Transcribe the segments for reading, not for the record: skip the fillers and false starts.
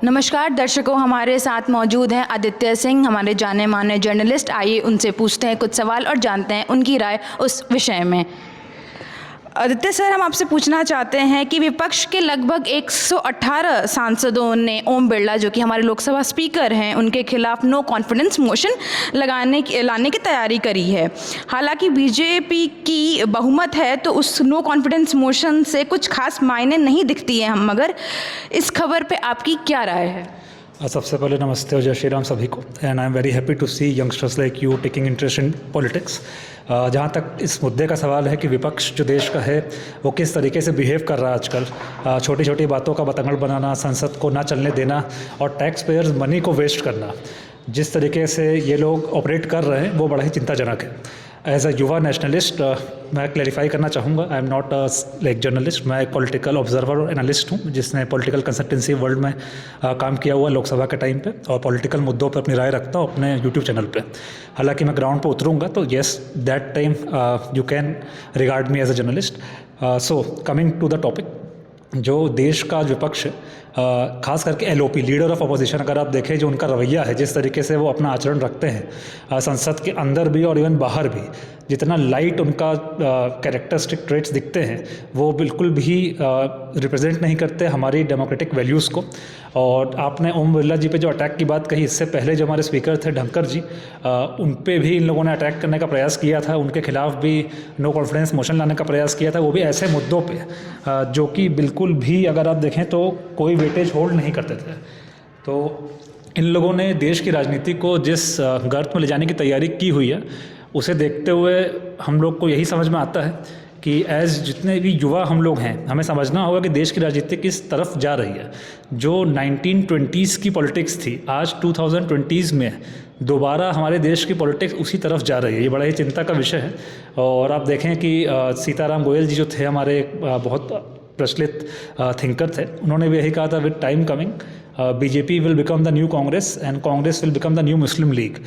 नमस्कार दर्शकों, हमारे साथ मौजूद हैं आदित्य सिंह, हमारे जाने माने जर्नलिस्ट। आइए उनसे पूछते हैं कुछ सवाल और जानते हैं उनकी राय उस विषय में। आदित्य सर, हम आपसे पूछना चाहते हैं कि विपक्ष के लगभग 118 सांसदों ने ओम बिरला, जो कि हमारे लोकसभा स्पीकर हैं, उनके खिलाफ नो कॉन्फिडेंस मोशन लाने की तैयारी करी है। हालांकि बीजेपी की बहुमत है तो उस नो कॉन्फिडेंस मोशन से कुछ खास मायने नहीं दिखती है मगर इस खबर पे आपकी क्या राय है? सबसे पहले नमस्ते और जय श्री राम सभी को। And I am very happy to see youngsters like you taking interest in politics. जहाँ तक इस मुद्दे का सवाल है कि विपक्ष जो देश का है वो किस तरीके से बिहेव कर रहा है आजकल, छोटी छोटी बातों का बतंगड़ बनाना, संसद को ना चलने देना और टैक्स पेयर्स मनी को वेस्ट करना, जिस तरीके से ये लोग ऑपरेट कर रहे हैं वो बड़ा ही चिंताजनक है। एज अ युवा नेशनलिस्ट मैं क्लैरिफाई करना चाहूँगा, I am not like journalist, मैं एक पॉलिटिकल ऑब्जर्वर और एनालिस्ट हूँ जिसने पॉलिटिकल कंसल्टेंसी वर्ल्ड में काम किया हुआ लोकसभा के टाइम पे, और पॉलिटिकल मुद्दों पर अपनी राय रखता हूँ अपने यूट्यूब चैनल पे। हालांकि मैं ग्राउंड पे उतरूँगा तो yes, that time you can regard me as a journalist. So coming to the topic, जो देश का विपक्ष खास करके एलओपी, लीडर ऑफ अपोजिशन, अगर आप देखें जो उनका रवैया है, जिस तरीके से वो अपना आचरण रखते हैं संसद के अंदर भी और इवन बाहर भी, जितना लाइट उनका कैरेक्टरिस्टिक ट्रेट्स दिखते हैं वो बिल्कुल भी रिप्रेजेंट नहीं करते हमारी डेमोक्रेटिक वैल्यूज़ को। और आपने ओम बिरला जी पे जो अटैक की बात कही, इससे पहले जो हमारे स्पीकर थे ढंकर जी, उन पे भी इन लोगों ने अटैक करने का प्रयास किया था, उनके खिलाफ भी नो कॉन्फिडेंस मोशन लाने का प्रयास किया था, वो भी ऐसे मुद्दों पे जो कि बिल्कुल भी अगर आप देखें तो कोई वेटेज होल्ड नहीं करते थे। तो इन लोगों ने देश की राजनीति को जिस गर्त में ले जाने की तैयारी की हुई है, उसे देखते हुए हम लोग को यही समझ में आता है कि एज जितने भी युवा हम लोग हैं, हमें समझना होगा कि देश की राजनीति किस तरफ जा रही है। जो 1920s की पॉलिटिक्स थी, आज 2020s में दोबारा हमारे देश की पॉलिटिक्स उसी तरफ जा रही है। ये बड़ा ही चिंता का विषय है। और आप देखें कि सीताराम गोयल जी जो थे, हमारे बहुत प्रचलित थिंकर थे, उन्होंने भी यही कहा था, with time coming BJP will become the new Congress and Congress will become the new Muslim league.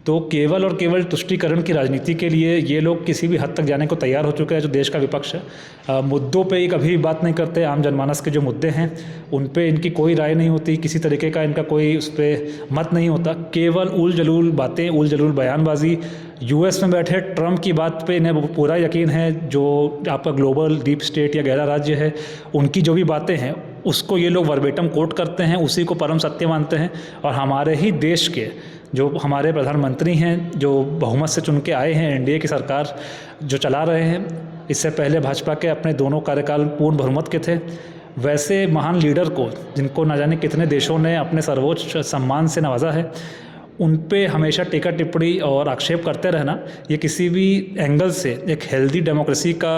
तो केवल और केवल तुष्टीकरण की राजनीति के लिए ये लोग किसी भी हद तक जाने को तैयार हो चुके हैं। जो देश का विपक्ष है, मुद्दों पे ये कभी बात नहीं करते। आम जनमानस के जो मुद्दे हैं उन पे इनकी कोई राय नहीं होती, किसी तरीके का इनका कोई उस पर मत नहीं होता। केवल उल जलूल बातें, उल जलूल बयानबाजी। यूएस में बैठे ट्रम्प की बात पे इन्हें पूरा यकीन है, जो आपका ग्लोबल डीप स्टेट या गहरा राज्य है, उनकी जो भी बातें हैं उसको ये लोग वर्बेटम कोट करते हैं, उसी को परम सत्य मानते हैं। और हमारे ही देश के जो हमारे प्रधानमंत्री हैं, जो बहुमत से चुन के आए हैं, एनडीए की सरकार जो चला रहे हैं, इससे पहले भाजपा के अपने दोनों कार्यकाल पूर्ण बहुमत के थे, वैसे महान लीडर को, जिनको न जाने कितने देशों ने अपने सर्वोच्च सम्मान से नवाजा है, उन पे हमेशा टीका टिप्पणी और आक्षेप करते रहना, ये किसी भी एंगल से एक हेल्दी डेमोक्रेसी का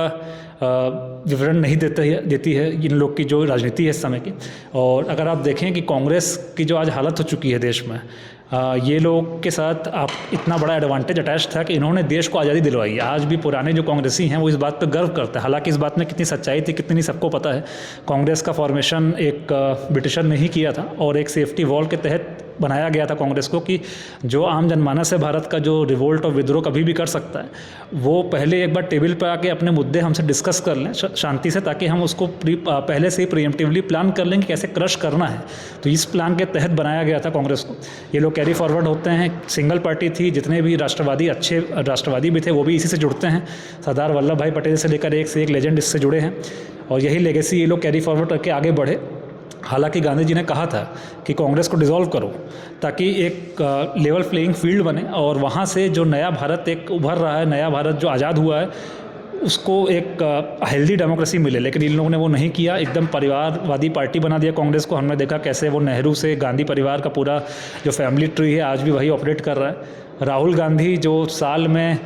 विवरण नहीं देती है इन लोग की जो राजनीति है इस समय की। और अगर आप देखें कि कांग्रेस की जो आज हालत हो चुकी है देश में, ये लोग के साथ आप इतना बड़ा एडवांटेज अटैच था कि इन्होंने देश को आज़ादी दिलवाई है। आज भी पुराने जो कांग्रेसी हैं वो इस बात पर गर्व करते हैं। हालांकि इस बात में कितनी सच्चाई थी कितनी नहीं सबको पता है। कांग्रेस का फॉर्मेशन एक ब्रिटिशर ने ही किया था और एक सेफ्टी वॉल के तहत बनाया गया था कांग्रेस को, कि जो आम जनमानस है भारत का, जो रिवोल्ट और विद्रोह कभी भी कर सकता है, वो पहले एक बार टेबल पर आके अपने मुद्दे हमसे डिस्कस कर लें शांति से, ताकि हम उसको पहले से ही प्रीएम्प्टिवली प्लान कर लें कि कैसे क्रश करना है। तो इस प्लान के तहत बनाया गया था कांग्रेस को। ये लोग कैरी फॉरवर्ड होते हैं। सिंगल पार्टी थी, जितने भी राष्ट्रवादी, अच्छे राष्ट्रवादी भी थे, वो भी इसी से जुड़ते हैं। सरदार वल्लभ भाई पटेल से लेकर एक से एक लेजेंड इससे जुड़े हैं और यही लेगेसी ये लोग कैरी फॉरवर्ड करके आगे बढ़े। हालांकि गांधी जी ने कहा था कि कांग्रेस को डिसॉल्व करो ताकि एक लेवल प्लेइंग फील्ड बने और वहाँ से जो नया भारत एक उभर रहा है, नया भारत जो आज़ाद हुआ है, उसको एक हेल्दी डेमोक्रेसी मिले। लेकिन इन लोगों ने वो नहीं किया, एकदम परिवारवादी पार्टी बना दिया कांग्रेस को। हमने देखा कैसे वो नेहरू से गांधी परिवार का पूरा जो फैमिली ट्री है आज भी वही ऑपरेट कर रहा है। राहुल गांधी जो साल में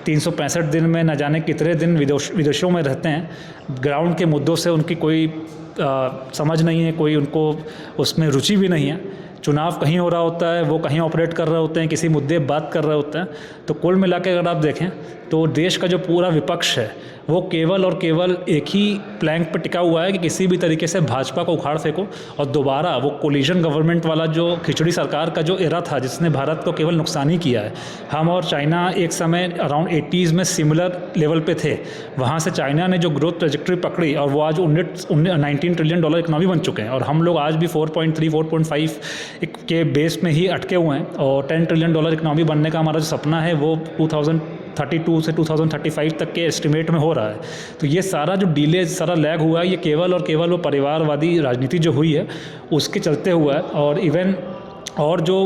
365 दिन में न जाने कितने दिन विदेशों में रहते हैं, ग्राउंड के मुद्दों से उनकी कोई समझ नहीं है, कोई उनको उसमें रुचि भी नहीं है। चुनाव कहीं हो रहा होता है, वो कहीं ऑपरेट कर रहे होते हैं, किसी मुद्दे बात कर रहे होते हैं। तो कुल मिला के अगर आप देखें तो देश का जो पूरा विपक्ष है वो केवल और केवल एक ही प्लैंक पर टिका हुआ है कि किसी भी तरीके से भाजपा को उखाड़ फेंको और दोबारा वो कोलिशन गवर्नमेंट वाला जो खिचड़ी सरकार का जो एरा था जिसने भारत को केवल नुकसान ही किया है। हम और चाइना एक समय अराउंड 80s में सिमिलर लेवल पे थे, वहाँ से चाइना ने जो ग्रोथ ट्रेजेक्ट्री पकड़ी और वो आज 19 ट्रिलियन डॉलर इकनॉमी बन चुके हैं और हम लोग आज भी 4.3 4.5 के बेस में ही अटके हुए हैं। और 10 ट्रिलियन डॉलर इकनॉमी बनने का हमारा जो सपना है वो 2032 से 2035 तक के एस्टिमेट में हो रहा है। तो ये सारा जो डिले, सारा लैग हुआ है, ये केवल और केवल वो परिवारवादी राजनीति जो हुई है उसके चलते हुआ है। और इवन और जो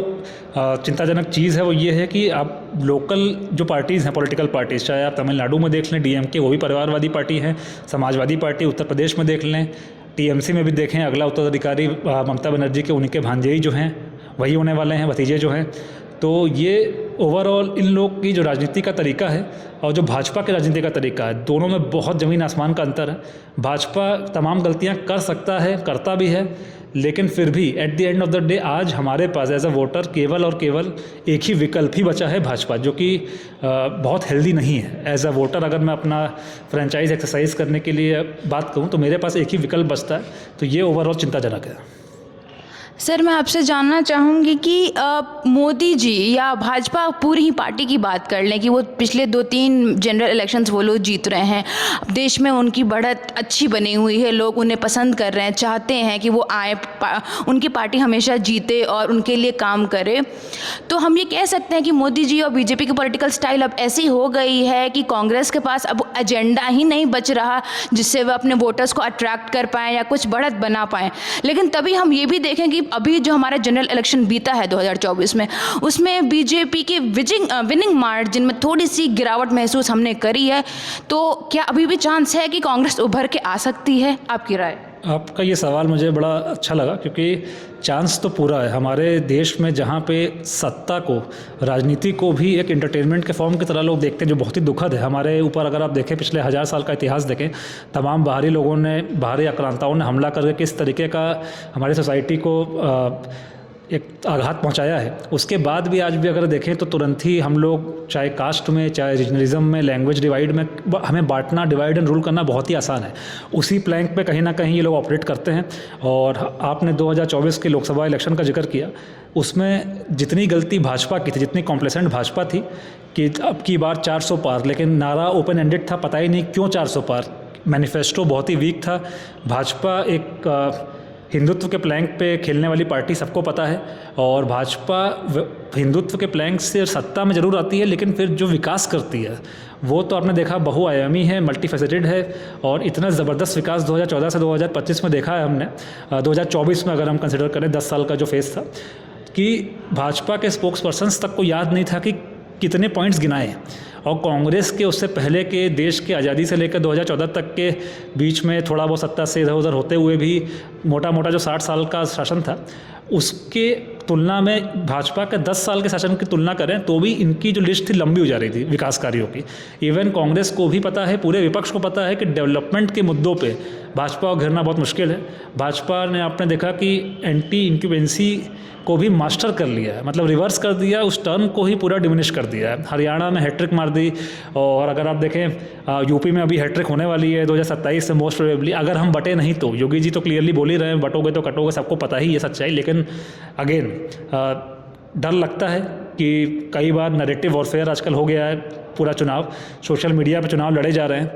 चिंताजनक चीज़ है वो ये है कि आप लोकल जो पार्टीज़ हैं, पॉलिटिकल पार्टीज़, चाहे आप तमिलनाडु में देख लें डीएमके, वो भी परिवारवादी पार्टी है, समाजवादी पार्टी उत्तर प्रदेश में देख लें, टीएमसी में भी देखें, अगला उत्तराधिकारी ममता बनर्जी के उन्हीं के भांजे जो हैं वही होने वाले हैं, भतीजे जो हैं। तो ये ओवरऑल इन लोग की जो राजनीति का तरीका है और जो भाजपा के राजनीति का तरीका है, दोनों में बहुत ज़मीन आसमान का अंतर है। भाजपा तमाम गलतियां कर सकता है, करता भी है, लेकिन फिर भी at the end of the day आज हमारे पास एज अ वोटर केवल और केवल एक ही विकल्प ही बचा है, भाजपा, जो कि बहुत हेल्दी नहीं है। एज अ वोटर अगर मैं अपना फ्रेंचाइज एक्सरसाइज करने के लिए बात करूँ तो मेरे पास एक ही विकल्प बचता है, तो ये ओवरऑल चिंताजनक है। सर, मैं आपसे जानना चाहूँगी कि मोदी जी या भाजपा पूरी ही पार्टी की बात कर लें कि वो पिछले 2-3 जनरल इलेक्शंस वो लोग जीत रहे हैं, देश में उनकी बढ़त अच्छी बनी हुई है, लोग उन्हें पसंद कर रहे हैं, चाहते हैं कि वो आए, उनकी पार्टी हमेशा जीते और उनके लिए काम करे। तो हम ये कह सकते हैं कि मोदी जी और बीजेपी की पॉलिटिकल स्टाइल अब ऐसी हो गई है कि कांग्रेस के पास अब एजेंडा ही नहीं बच रहा जिससे वह अपने वोटर्स को अट्रैक्ट कर पाएँ या कुछ बढ़त बना पाएँ। लेकिन तभी हम ये भी देखें कि अभी जो हमारा जनरल इलेक्शन बीता है 2024 में, उसमें बीजेपी के विनिंग मार्जिन में थोड़ी सी गिरावट महसूस हमने करी है। तो क्या अभी भी चांस है कि कांग्रेस उभर के आ सकती है? आपकी राय? आपका ये सवाल मुझे बड़ा अच्छा लगा क्योंकि चांस तो पूरा है हमारे देश में, जहाँ पे सत्ता को, राजनीति को भी एक एंटरटेनमेंट के फॉर्म की तरह लोग देखते हैं, जो बहुत ही दुखद है। हमारे ऊपर अगर आप देखें, पिछले 1000 साल का इतिहास देखें, तमाम बाहरी लोगों ने, बाहरी आक्रांताओं ने हमला करके किस तरीके का हमारी सोसाइटी को एक आघात पहुंचाया है। उसके बाद भी आज भी अगर देखें तो तुरंत ही हम लोग, चाहे कास्ट में, चाहे रीजनलिज्म में, लैंग्वेज डिवाइड में, हमें बांटना, डिवाइड एंड रूल करना बहुत ही आसान है। उसी प्लैंक पे कहीं ना कहीं ये लोग ऑपरेट करते हैं। और आपने 2024 के लोकसभा इलेक्शन का जिक्र किया, उसमें जितनी गलती भाजपा की थी, जितनी कॉम्प्लेसेंट भाजपा थी कि अब की बार 400 पार, लेकिन नारा ओपन एंडेड था, पता ही नहीं क्यों 400 पार। मैनिफेस्टो बहुत ही वीक था। भाजपा एक हिंदुत्व के प्लैंक पे खेलने वाली पार्टी, सबको पता है। और भाजपा हिंदुत्व के प्लैंक से सत्ता में ज़रूर आती है, लेकिन फिर जो विकास करती है वो तो आपने देखा बहुआयामी है, मल्टीफेसेटेड है। और इतना ज़बरदस्त विकास 2014 से 2025 में देखा है हमने। 2024 में अगर हम कंसिडर करें 10 साल का जो फेज़ था, कि भाजपा के स्पोक्स पर्सन्स तक को याद नहीं था कि कितने पॉइंट्स गिनाए। और कांग्रेस के उससे पहले के देश के आज़ादी से लेकर 2014 तक के बीच में थोड़ा बहुत सत्ता से इधर उधर होते हुए भी मोटा मोटा जो 60 साल का शासन था, उसके तुलना में भाजपा के 10 साल के शासन की तुलना करें तो भी इनकी जो लिस्ट थी लंबी हो जा रही थी विकास कार्यों की। इवन कांग्रेस को भी पता है, पूरे विपक्ष को पता है कि डेवलपमेंट के मुद्दों पे भाजपा को घेरना बहुत मुश्किल है। भाजपा ने, आपने देखा कि एंटी इंक्यूबेंसी को भी मास्टर कर लिया है, मतलब रिवर्स कर दिया, उस टर्म को ही पूरा डिमिनिश कर दिया है। हरियाणा में हैट्रिक मार दी, और अगर आप देखें यूपी में अभी हैट्रिक होने वाली है 2027 से मोस्ट प्रोबेबली, अगर हम बटे नहीं तो। योगी जी तो क्लियरली बोल ही रहे हैं, बटोगे तो कटोगे, सबको पता ही ये सच्चाई। लेकिन अगेन डर लगता है कि कई बार नैरेटिव वॉरफेयर आजकल हो गया है। पूरा चुनाव सोशल मीडिया पे चुनाव लड़े जा रहे हैं,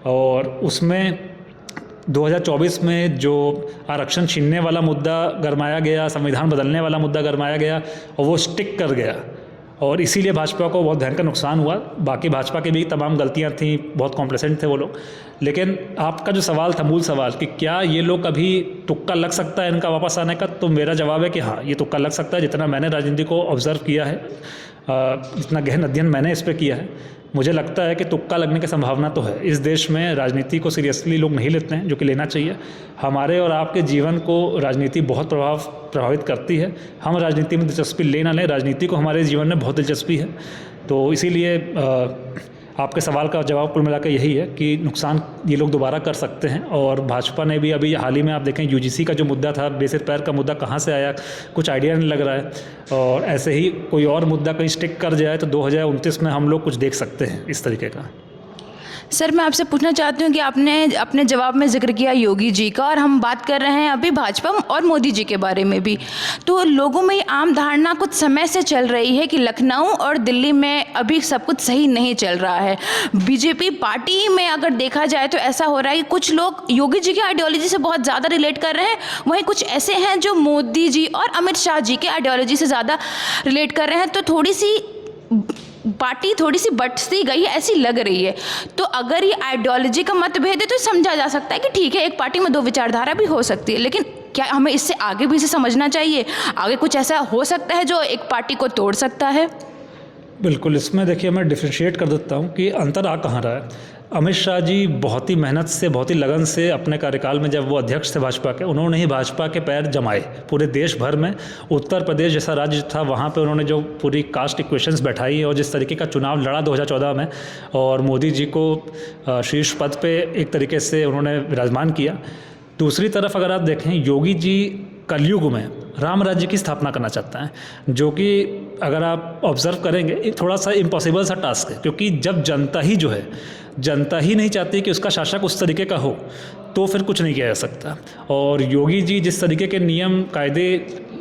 और उसमें 2024 में जो आरक्षण छीनने वाला मुद्दा गरमाया गया, संविधान बदलने वाला मुद्दा गरमाया गया, और वो स्टिक कर गया, और इसीलिए भाजपा को बहुत भयंकर नुकसान हुआ। बाकी भाजपा की भी तमाम गलतियां थीं, बहुत कॉम्प्लेसेंट थे वो लोग। लेकिन आपका जो सवाल था, मूल सवाल, कि क्या ये लोग अभी तुक्का लग सकता है इनका वापस आने का, तो मेरा जवाब है कि हाँ, ये तुक्का लग सकता है। जितना मैंने राजनीति को ऑब्जर्व किया है, जितना गहन अध्ययन मैंने इस पर किया है, मुझे लगता है कि तुक्का लगने की संभावना तो है। इस देश में राजनीति को सीरियसली लोग नहीं लेते हैं, जो कि लेना चाहिए। हमारे और आपके जीवन को राजनीति बहुत प्रभावित करती है। हम राजनीति में दिलचस्पी ले ना लें, राजनीति को हमारे जीवन में बहुत दिलचस्पी है। तो इसीलिए आपके सवाल का जवाब कुल मिला के यही है कि नुकसान ये लोग दोबारा कर सकते हैं। और भाजपा ने भी अभी हाल ही में आप देखें यूजीसी का जो मुद्दा था, बेसिर पैर का मुद्दा कहाँ से आया कुछ आइडिया नहीं लग रहा है, और ऐसे ही कोई और मुद्दा कहीं स्टिक कर जाए तो 2029 में हम लोग कुछ देख सकते हैं इस तरीके का। सर मैं आपसे पूछना चाहती हूँ कि आपने अपने जवाब में जिक्र किया योगी जी का, और हम बात कर रहे हैं अभी भाजपा और मोदी जी के बारे में भी। तो लोगों में ये आम धारणा कुछ समय से चल रही है कि लखनऊ और दिल्ली में अभी सब कुछ सही नहीं चल रहा है। बीजेपी पार्टी में अगर देखा जाए तो ऐसा हो रहा है कि कुछ लोग योगी जी की आइडियोलॉजी से बहुत ज़्यादा रिलेट कर रहे हैं, वहीं कुछ ऐसे हैं जो मोदी जी और अमित शाह जी के आइडियोलॉजी से ज़्यादा रिलेट कर रहे हैं। तो थोड़ी सी पार्टी थोड़ी सी बंटती गई है ऐसी लग रही है। तो अगर ये आइडियोलॉजी का मतभेद है तो समझा जा सकता है कि ठीक है, एक पार्टी में दो विचारधारा भी हो सकती है, लेकिन क्या हमें इससे आगे भी इसे समझना चाहिए? आगे कुछ ऐसा हो सकता है जो एक पार्टी को तोड़ सकता है? बिल्कुल, इसमें देखिए मैं डिफ्रेंशिएट कर देता हूँ कि अंतर आ कहाँ रहा है। अमित शाह जी बहुत ही मेहनत से, बहुत ही लगन से अपने कार्यकाल में जब वो अध्यक्ष थे भाजपा के, उन्होंने ही भाजपा के पैर जमाए पूरे देश भर में। उत्तर प्रदेश जैसा राज्य था वहाँ पे उन्होंने जो पूरी कास्ट इक्वेशंस बैठाई और जिस तरीके का चुनाव लड़ा 2014 में, और मोदी जी को शीर्ष पद पे एक तरीके से उन्होंने विराजमान किया। दूसरी तरफ अगर आप देखें, योगी जी कलयुग में राम राज्य की स्थापना करना चाहता है, जो कि अगर आप ऑब्जर्व करेंगे एक थोड़ा सा इम्पॉसिबल सा टास्क है, क्योंकि जब जनता ही जो है, जनता ही नहीं चाहती कि उसका शासक उस तरीके का हो, तो फिर कुछ नहीं किया जा सकता। और योगी जी जिस तरीके के नियम कायदे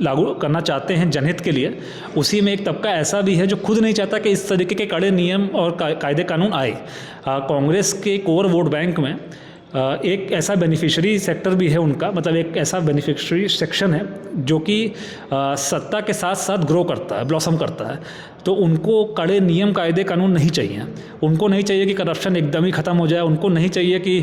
लागू करना चाहते हैं जनहित के लिए, उसी में एक तबका ऐसा भी है जो खुद नहीं चाहता कि इस तरीके के कड़े नियम और कायदे कानून आए। कांग्रेस के कोर वोट बैंक में एक ऐसा बेनिफिशियरी सेक्टर भी है उनका, मतलब एक ऐसा बेनिफिशियरी सेक्शन है जो कि सत्ता के साथ साथ ग्रो करता है, ब्लॉसम करता है। तो उनको कड़े नियम कायदे कानून नहीं चाहिए। उनको नहीं चाहिए कि करप्शन एकदम ही ख़त्म हो जाए, उनको नहीं चाहिए कि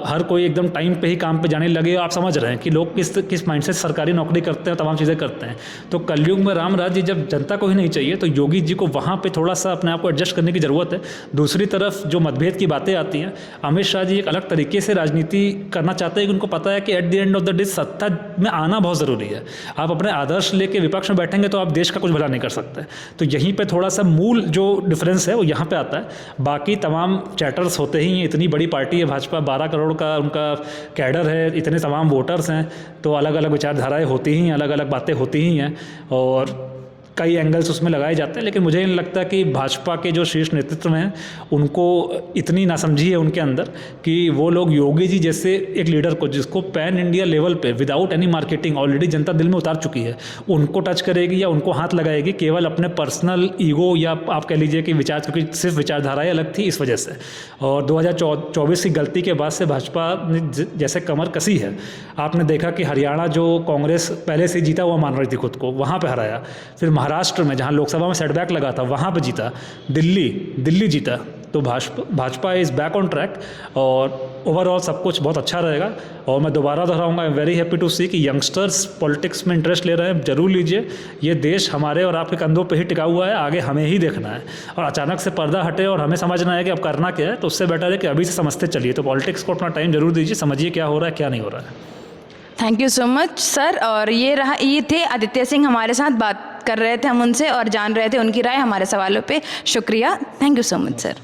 हर कोई एकदम टाइम पे ही काम पे जाने लगे। आप समझ रहे हैं कि लोग किस माइंड से सरकारी नौकरी करते हैं, तमाम चीज़ें करते हैं। तो कलयुग में राम राज्य जब जनता को ही नहीं चाहिए, तो योगी जी को वहाँ पर थोड़ा सा अपने आप को एडजस्ट करने की ज़रूरत है। दूसरी तरफ जो मतभेद की बातें आती हैं, अमित शाह जी एक अलग तरीके से राजनीति करना चाहते हैं कि उनको पता है कि at the end of the day सत्ता में आना बहुत ज़रूरी है। आप अपने आदर्श लेके विपक्ष में बैठेंगे तो आप देश का कुछ भला नहीं कर सकते। तो यहीं पे थोड़ा सा मूल जो डिफरेंस है वो यहाँ पे आता है। बाकी तमाम चैटर्स होते ही हैं, इतनी बड़ी पार्टी है भाजपा, 12 करोड़ का उनका कैडर है, इतने तमाम वोटर्स हैं, तो अलग अलग विचारधाराएँ होती ही हैं, अलग अलग बातें होती ही हैं, और कई एंगल्स उसमें लगाए जाते हैं। लेकिन मुझे नहीं लगता कि भाजपा के जो शीर्ष नेतृत्व हैं उनको इतनी नासमझी है उनके अंदर कि वो लोग योगी जी जैसे एक लीडर को, जिसको पैन इंडिया लेवल पे विदाउट एनी मार्केटिंग ऑलरेडी जनता दिल में उतार चुकी है, उनको टच करेगी या उनको हाथ लगाएगी केवल अपने पर्सनल ईगो, या आप कह लीजिए कि विचार, क्योंकि सिर्फ विचारधाराएँ अलग थी इस वजह से। और 2024 की गलती के बाद से भाजपा ने जैसे कमर कसी है, आपने देखा कि हरियाणा जो कांग्रेस पहले से जीता हुआ मान रही थी खुद को, वहाँ पर हराया। फिर महाराष्ट्र में जहां लोकसभा में सेटबैक लगा था वहां पे जीता, दिल्ली जीता। तो Bhajpa is back on track, और ओवरऑल सब कुछ बहुत अच्छा रहेगा। और मैं दोबारा दोहराऊंगा, I am very happy to see कि यंगस्टर्स पॉलिटिक्स में इंटरेस्ट ले रहे हैं। जरूर लीजिए, ये देश हमारे और आपके कंधों पे ही टिका हुआ है, आगे हमें ही देखना है। और अचानक से पर्दा हटे और हमें समझना है कि अब करना क्या है, तो उससे बेटर है कि अभी से समझते चलिए। तो पॉलिटिक्स को अपना टाइम जरूर दीजिए, समझिए क्या हो रहा है क्या नहीं हो रहा है। Thank you so much sir. और ये थे आदित्य सिंह, हमारे साथ बात कर रहे थे हम उनसे और जान रहे थे उनकी राय हमारे सवालों पे। शुक्रिया, thank you so much sir.